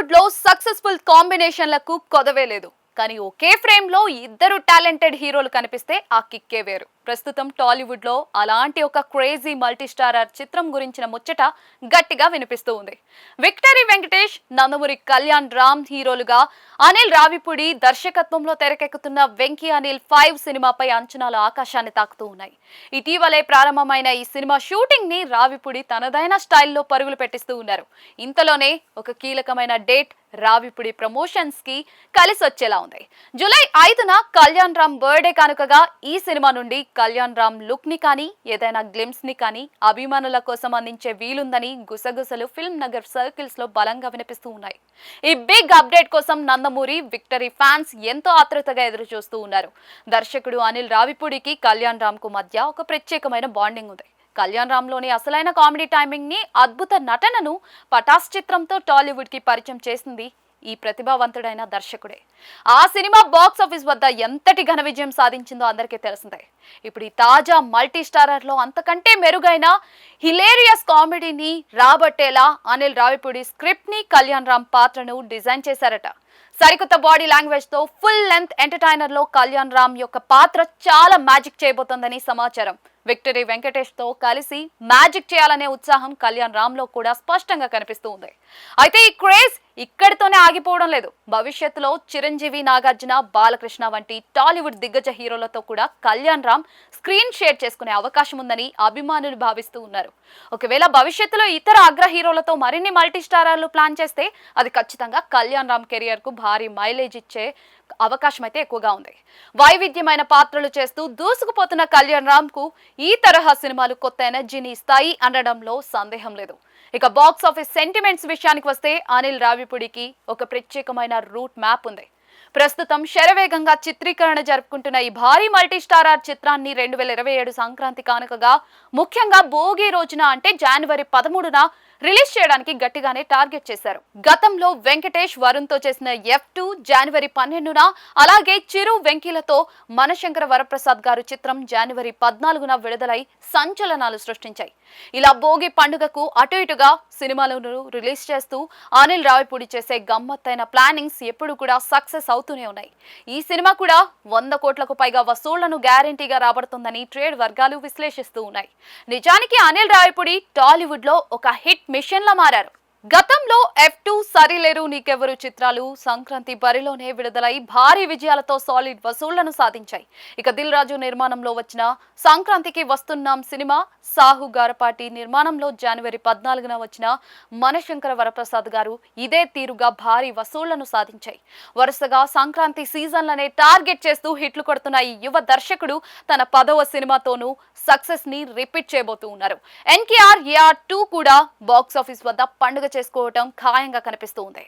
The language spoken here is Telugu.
టాలీవుడ్ లో సక్సెస్ఫుల్ కాంబినేషన్లకు కొదవే లేదు. కానీ ఒకే ఫ్రేమ్ లో ఇద్దరు టాలెంటెడ్ హీరోలు కనిపిస్తే ఆ కిక్కే వేరు. ప్రస్తుతం టాలీవుడ్ లో అలాంటి ఒక క్రేజీ మల్టీ స్టారర్ చిత్రం గురించిన ముచ్చట గట్టిగా వినిపిస్తూ ఉంది. విక్టరీ వెంకటేష్, నందమూరి కళ్యాణ్ రామ్ హీరోలుగా, అనిల్ రావిపూడి దర్శకత్వంలో తెరకెక్కుతున్న వెంకీ అనిల్ 5 సినిమాపై అంచనాలు ఆకాశాన్ని తాకుతూ ఉన్నాయి. ఇటీవలే ప్రారంభమైన ఈ సినిమా షూటింగ్ ని రావిపూడి తనదైన స్టైల్లో పరుగులు పెట్టిస్తూ ఉన్నారు. ఇంతలోనే ఒక కీలకమైన డేట్ రావిపూడి ప్రమోషన్స్ కి కలిసి వచ్చేలా ఉంది. జూలై 5న కళ్యాణ్ రామ్ బర్త్డే కానుకగా ఈ సినిమా నుండి కళ్యాణ్ రామ్ లుక్ ని కానీ ఏదైనా గ్లిమ్స్ ని కానీ అభిమానుల కోసం అందించే వీలుందని గుసగుసలు ఫిల్మ్ నగర్ సర్కిల్స్ లో బలంగా వినిపిస్తూ ఉన్నాయి. ఈ బిగ్ అప్డేట్ కోసం నందమూరి, విక్టరీ ఫ్యాన్స్ ఎంతో ఆతృతగా ఎదురు చూస్తూ ఉన్నారు. దర్శకుడు అనిల్ రావిపూడికి కళ్యాణ్ రామ్ కు మధ్య ఒక ప్రత్యేకమైన బాండింగ్ ఉంది. కళ్యాణ్ రామ్ లోని అసలైన కామెడీ టైమింగ్ ని, అద్భుత నటనను పటాస్ చిత్రంతో టాలీవుడ్ కి పరిచయం చేసింది ఈ ప్రతిభావంతుడైన దర్శకుడే. ఆ సినిమా బాక్స్ ఆఫీస్ వద్ద ఎంతటి ఘన విజయం సాధించిందో అందరికీ తెలిసిందే. ఇప్పుడు ఈ తాజా మల్టీ స్టారర్ లో అంతకంటే మెరుగైన హిలేరియస్ కామెడీని రాబట్టేలా అనిల్ రావిపూడి స్క్రిప్ట్ ని, కళ్యాణ్ రామ్ పాత్రను డిజైన్ చేశారట. సరికొత్త బాడీ లాంగ్వేజ్ తో ఫుల్ లెంత్ ఎంటర్టైనర్ లో కళ్యాణ్ రామ్ యొక్క పాత్ర చాలా మ్యాజిక్ చేయబోతోందని సమాచారం. విక్టరీ వెంకటేష్ తో కలిసి మ్యాజిక్ చేయాలనే ఉత్సాహం కళ్యాణ్ రామ్ లో కూడా స్పష్టంగా కనిపిస్తూ ఉంది. అయితే ఈ క్రేజ్ ఇక్కడితోనే ఆగిపోవడం లేదు. భవిష్యత్తులో చిరంజీవి, నాగార్జున, బాలకృష్ణ వంటి టాలీవుడ్ దిగ్గజ హీరోలతో కూడా కళ్యాణ్ రామ్ స్క్రీన్ షేర్ చేసుకునే అవకాశం ఉందని అభిమానులు భావిస్తూ ఉన్నారు. ఒకవేళ భవిష్యత్తులో ఇతర అగ్ర హీరోలతో మరిన్ని మల్టీ స్టారర్లు ప్లాన్ చేస్తే అది ఖచ్చితంగా కళ్యాణ్ రామ్ కెరియర్ కు భారీ మైలేజ్ ఇచ్చే అవకాశం అయితే ఎక్కువగా ఉంది. వైవిధ్యమైన పాత్రలు చేస్తూ దూసుకుపోతున్న కళ్యాణ్ రామ్ కు ఈ తరహా సినిమాలు కొత్త ఎనర్జీని ఇస్తాయి అనడంలో సందేహం లేదు. ఇక బాక్స్ ఆఫీస్ సెంటిమెంట్స్ విషయానికి వస్తే అనిల్ రావిపూడికి ఒక ప్రత్యేకమైన రూట్ మ్యాప్ ఉంది. ప్రస్తుతం శరవేగంగా చిత్రీకరణ జరుపుకుంటున్న ఈ భారీ మల్టీ స్టారర్ చిత్రాన్ని 2027 సంక్రాంతి కానుకగా, ముఖ్యంగా భోగి రోజున అంటే జనవరి 13న రిలీజ్ చేయడానికి గట్టిగానే టార్గెట్ చేశారు. గతంలో వెంకటేష్, వరుణ్ తో చేసిన F2 జనవరి 12న, అలాగే చిరు, వెంకీలతో మనశంకర వరప్రసాద్ గారు చిత్రం జనవరి 14న విడుదలై సంచలనాలు సృష్టించాయి. ఇలా భోగి పండుగకు అటు ఇటుగా సినిమాలను రిలీజ్ చేస్తూ అనిల్ రావిపూడి చేసే గమ్మత్తైన ప్లానింగ్స్ ఎప్పుడు కూడా సక్సెస్ అవుతూనే ఉన్నాయి. ఈ సినిమా కూడా 100 కోట్లకు పైగా వసూళ్లను గ్యారంటీగా రాబడుతుందని ట్రేడ్ వర్గాలు విశ్లేషిస్తూ ఉన్నాయి. నిజానికి అనిల్ రావిపూడి టాలీవుడ్ లో ఒక హిట్ మిషన్ లా మారారు. గతంలో F2, సరిలేరు, నీకెవరు చిత్రాలు సంక్రాంతి బరిలోనే విడుదలై భారీ విజయాలతో సాలిడ్ వసూళ్లను సాధించాయి. ఇక దిల్ రాజు నిర్మాణంలో వచ్చిన సంక్రాంతికి వస్తున్నాం సినిమా, సాహు గారపాటి నిర్మాణంలో జనవరి 14న వచ్చిన మనశంకర వరప్రసాద్ గారు ఇదే తీరుగా భారీ వసూళ్లను సాధించాయి. వరుసగా సంక్రాంతి సీజన్లనే టార్గెట్ చేస్తూ హిట్లు కొడుతున్న ఈ యువ దర్శకుడు తన 10వ సినిమాతోనూ సక్సెస్ ని రిపీట్ చేయబోతూ ఉన్నారు. NKR AR 2 కూడా బాక్స్ ఆఫీస్ వద్ద పండుగ చేసుకోవటం ఖాయంగా కనిపిస్తూ ఉంది.